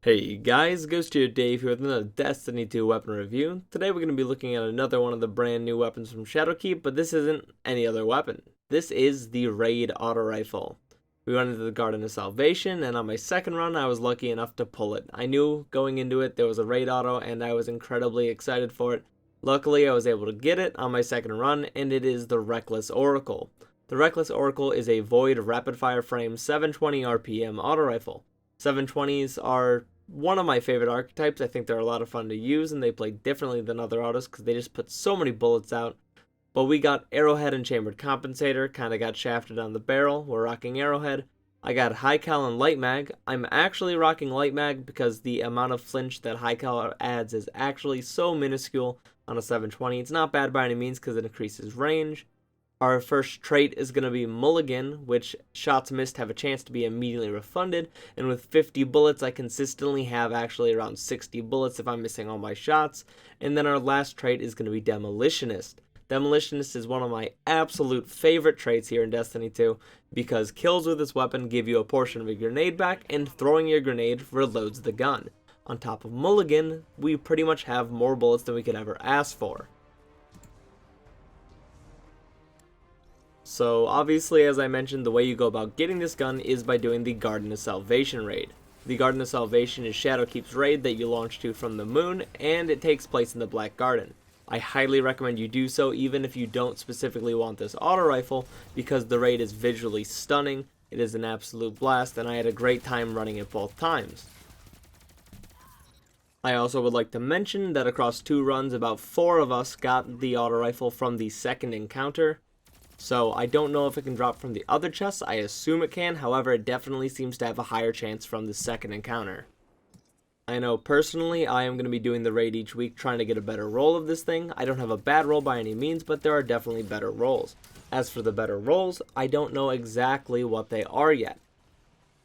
Hey guys, Ghost here, Dave here with another Destiny 2 weapon review. Today we're going to be looking at another one of the brand new weapons from Shadowkeep, but this isn't any other weapon. This is the Raid Auto Rifle. We went into the Garden of Salvation, and on my second run I was lucky enough to pull it. I knew going into it there was a Raid Auto, and I was incredibly excited for it. Luckily I was able to get it on my second run, and it is the Reckless Oracle. The Reckless Oracle is a Void Rapid Fire Frame 720 RPM auto rifle. 720s are one of my favorite archetypes. I think they're a lot of fun to use, and they play differently than other autos because they just put so many bullets out. But we got Arrowhead and Chambered Compensator, kind of got shafted on the barrel. We're rocking Arrowhead. I got High Cal and Light Mag. I'm actually rocking Light Mag because the amount of flinch that High Cal adds is actually so minuscule on a 720. It's not bad by any means because it increases range. Our first trait is going to be Mulligan, which shots missed have a chance to be immediately refunded, and with 50 bullets I consistently have actually around 60 bullets if I'm missing all my shots. And then our last trait is going to be Demolitionist. Demolitionist is one of my absolute favorite traits here in Destiny 2 because kills with this weapon give you a portion of a grenade back, and throwing your grenade reloads the gun. On top of Mulligan, we pretty much have more bullets than we could ever ask for. So obviously, as I mentioned, the way you go about getting this gun is by doing the Garden of Salvation raid. The Garden of Salvation is Shadowkeep's raid that you launch to from the moon, and it takes place in the Black Garden. I highly recommend you do so even if you don't specifically want this auto rifle, because the raid is visually stunning, it is an absolute blast, and I had a great time running it both times. I also would like to mention that across 2 runs, about 4 of us got the auto rifle from the second encounter. So I don't know if it can drop from the other chests. I assume it can, however it definitely seems to have a higher chance from the second encounter. I know personally I am going to be doing the raid each week trying to get a better roll of this thing. I don't have a bad roll by any means, but there are definitely better rolls. As for the better rolls, I don't know exactly what they are yet.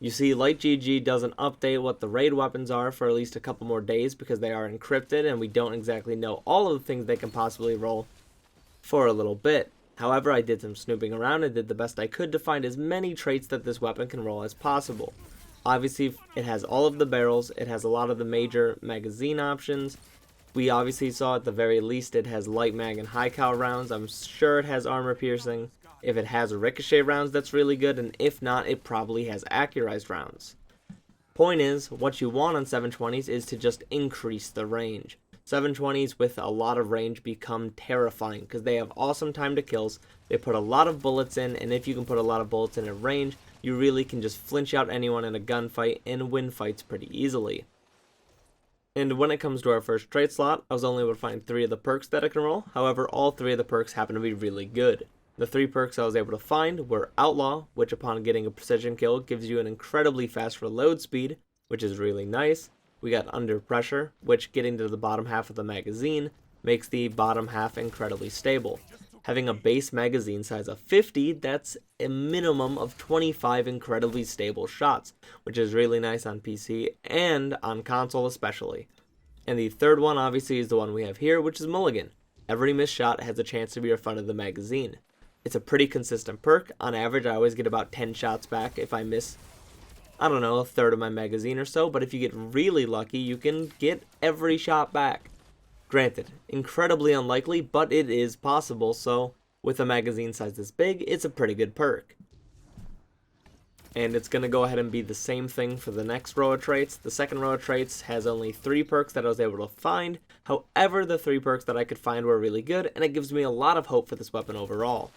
You see, Light GG doesn't update what the raid weapons are for at least a couple more days because they are encrypted and we don't exactly know all of the things they can possibly roll for a little bit. However, I did some snooping around and did the best I could to find as many traits that this weapon can roll as possible. Obviously, it has all of the barrels, it has a lot of the major magazine options. We obviously saw at the very least it has light mag and high cal rounds. I'm sure it has armor piercing. If it has ricochet rounds, that's really good, and if not, it probably has accurized rounds. Point is, what you want on 720s is to just increase the range. 720s with a lot of range become terrifying because they have awesome time to kills, they put a lot of bullets in, and if you can put a lot of bullets in at range, you really can just flinch out anyone in a gunfight and win fights pretty easily. And when it comes to our first trait slot, I was only able to find 3 of the perks that I can roll, however all 3 of the perks happen to be really good. The 3 perks I was able to find were Outlaw, which upon getting a precision kill gives you an incredibly fast reload speed, which is really nice. We got Under Pressure, which getting to the bottom half of the magazine makes the bottom half incredibly stable. Having a base magazine size of 50, that's a minimum of 25 incredibly stable shots, which is really nice on PC and on console especially. And the third one obviously is the one we have here, which is Mulligan. Every missed shot has a chance to be refunded the magazine. It's a pretty consistent perk. On average, I always get about 10 shots back if I miss, I don't know, a third of my magazine or so, but if you get really lucky, you can get every shot back. Granted, incredibly unlikely, but it is possible, so with a magazine size this big, it's a pretty good perk. And it's going to go ahead and be the same thing for the next row of traits. The second row of traits has only 3 perks that I was able to find. However, the 3 perks that I could find were really good, and it gives me a lot of hope for this weapon overall.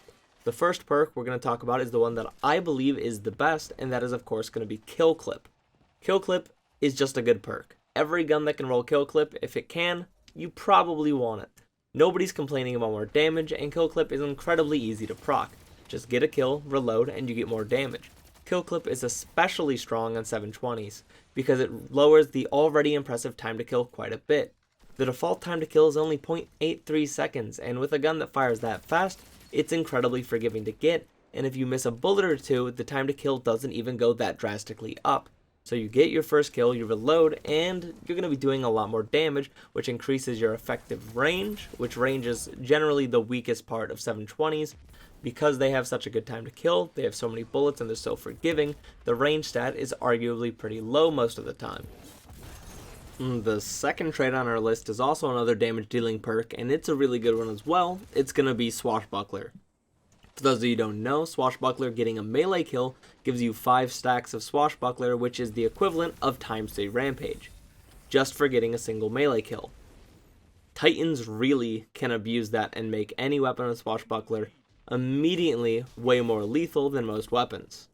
The first perk we're going to talk about is the one that I believe is the best, and that is of course going to be Kill Clip. Kill Clip is just a good perk. Every gun that can roll Kill Clip, if it can, you probably want it. Nobody's complaining about more damage, and Kill Clip is incredibly easy to proc. Just get a kill, reload, and you get more damage. Kill Clip is especially strong on 720s, because it lowers the already impressive time to kill quite a bit. The default time to kill is only 0.83 seconds, and with a gun that fires that fast, it's incredibly forgiving to get, and if you miss a bullet or 2, the time to kill doesn't even go that drastically up. So you get your first kill, you reload, and you're going to be doing a lot more damage, which increases your effective range, which range is generally the weakest part of 720s. Because they have such a good time to kill, they have so many bullets and they're so forgiving, the range stat is arguably pretty low most of the time. The second trait on our list is also another damage dealing perk, and it's a really good one as well. It's going to be Swashbuckler. For those of you who don't know, Swashbuckler getting a melee kill gives you 5 stacks of Swashbuckler, which is the equivalent of times 3 Rampage, just for getting a single melee kill. Titans really can abuse that and make any weapon with Swashbuckler immediately way more lethal than most weapons.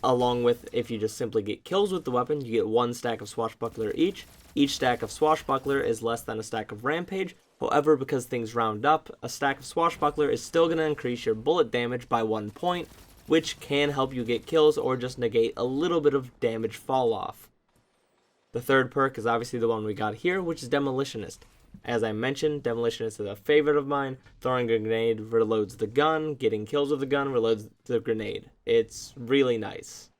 Along with, if you just simply get kills with the weapon, you get 1 stack of Swashbuckler each. Each stack of Swashbuckler is less than a stack of Rampage. However, because things round up, a stack of Swashbuckler is still going to increase your bullet damage by 1 point, which can help you get kills or just negate a little bit of damage fall off. The third perk is obviously the one we got here, which is Demolitionist. As I mentioned, Demolitionist is a favorite of mine. Throwing a grenade reloads the gun, getting kills with the gun reloads the grenade. It's really nice.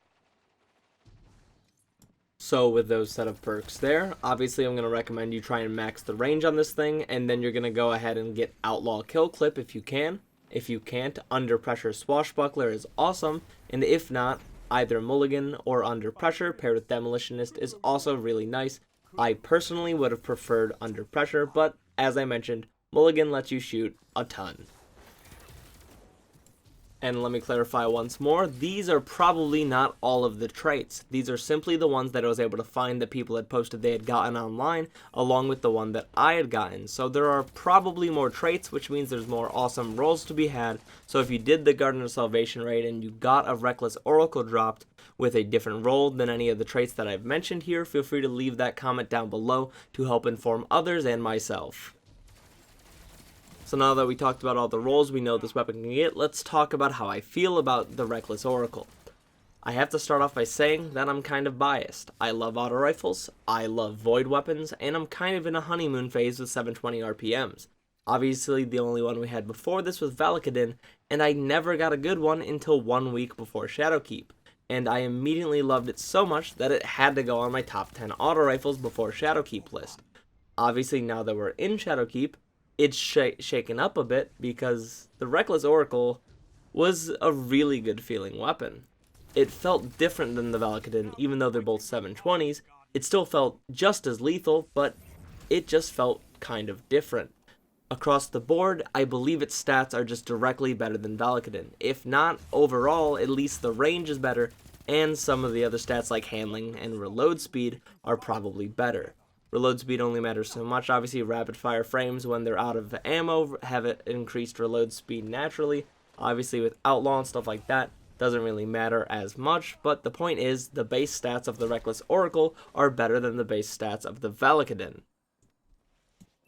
So with those set of perks there, obviously I'm going to recommend you try and max the range on this thing, and then you're going to go ahead and get Outlaw Kill Clip if you can. If you can't, Under Pressure Swashbuckler is awesome, and if not, either Mulligan or Under Pressure paired with Demolitionist is also really nice. I personally would have preferred Under Pressure, but as I mentioned, Mulligan lets you shoot a ton. And let me clarify once more, these are probably not all of the traits. These are simply the ones that I was able to find that people had posted they had gotten online, along with the one that I had gotten. So there are probably more traits, which means there's more awesome rolls to be had. So if you did the Garden of Salvation raid and you got a Reckless Oracle dropped with a different roll than any of the traits that I've mentioned here, feel free to leave that comment down below to help inform others and myself. So now that we talked about all the rolls we know this weapon can get, let's talk about how I feel about the Reckless Oracle. I have to start off by saying that I'm kind of biased. I love auto rifles, I love void weapons, and I'm kind of in a honeymoon phase with 720 RPMs. Obviously, the only one we had before this was Valakadin, and I never got a good one until 1 week before Shadowkeep. And I immediately loved it so much that it had to go on my top 10 auto rifles before Shadowkeep list. Obviously, now that we're in Shadowkeep, it's shaken up a bit because the Reckless Oracle was a really good feeling weapon. It felt different than the Valakadin, even though they're both 720s. It still felt just as lethal, but it just felt kind of different. Across the board, I believe its stats are just directly better than Valakadin. If not, overall, at least the range is better, and some of the other stats like handling and reload speed are probably better. Reload speed only matters so much. Obviously, rapid fire frames, when they're out of ammo, have it increased reload speed naturally. Obviously, with Outlaw and stuff like that, doesn't really matter as much. But the point is, the base stats of the Reckless Oracle are better than the base stats of the Valakadin.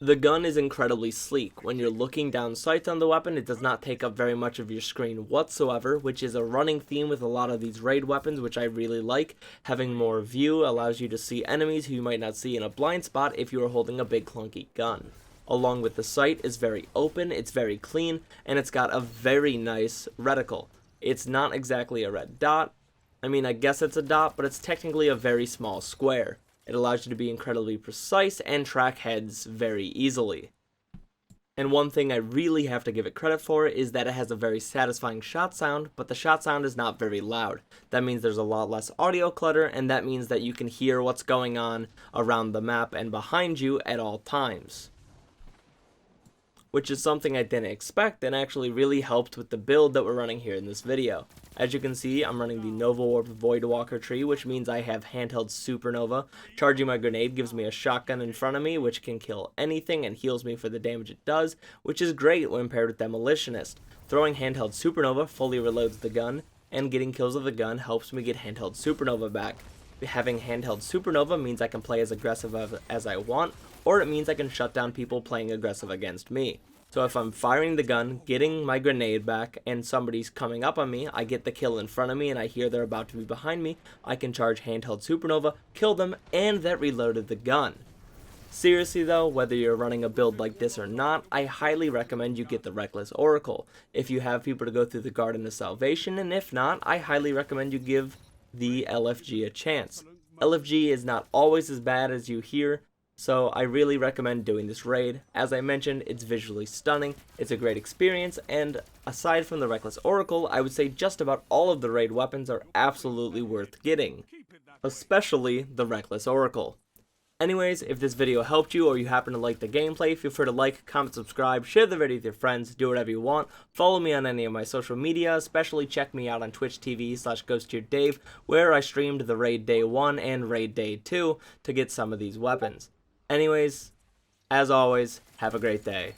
The gun is incredibly sleek. When you're looking down sights on the weapon, it does not take up very much of your screen whatsoever, which is a running theme with a lot of these raid weapons, which I really like. Having more view allows you to see enemies who you might not see in a blind spot if you are holding a big clunky gun. Along with the sight is very open, it's very clean, and it's got a very nice reticle. It's not exactly a red dot. I mean, I guess it's a dot, but it's technically a very small square. It allows you to be incredibly precise and track heads very easily. And one thing I really have to give it credit for is that it has a very satisfying shot sound, but the shot sound is not very loud. That means there's a lot less audio clutter, and that means that you can hear what's going on around the map and behind you at all times. Which is something I didn't expect and actually really helped with the build that we're running here in this video. As you can see, I'm running the Nova Warp Voidwalker tree, which means I have handheld Supernova. Charging my grenade gives me a shotgun in front of me, which can kill anything and heals me for the damage it does, which is great when paired with Demolitionist. Throwing handheld Supernova fully reloads the gun, and getting kills with the gun helps me get handheld Supernova back. Having handheld Supernova means I can play as aggressive as I want, or it means I can shut down people playing aggressive against me. So if I'm firing the gun, getting my grenade back, and somebody's coming up on me, I get the kill in front of me and I hear they're about to be behind me, I can charge handheld Supernova, kill them, and that reloaded the gun. Seriously though, whether you're running a build like this or not, I highly recommend you get the Reckless Oracle. If you have people to go through the Garden of Salvation, and if not, I highly recommend you give the LFG a chance. LFG is not always as bad as you hear, so I really recommend doing this raid. As I mentioned, it's visually stunning, it's a great experience, and aside from the Reckless Oracle, I would say just about all of the raid weapons are absolutely worth getting. Especially the Reckless Oracle. Anyways, if this video helped you or you happen to like the gameplay, feel free to like, comment, subscribe, share the video with your friends, do whatever you want. Follow me on any of my social media, especially check me out on Twitch TV/GhostTierDave, where I streamed the Raid Day 1 and Raid Day 2 to get some of these weapons. Anyways, as always, have a great day.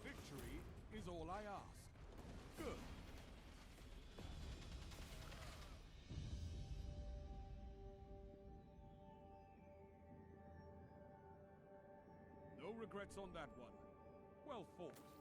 Victory is all I ask. Good. No regrets on that one. Well fought.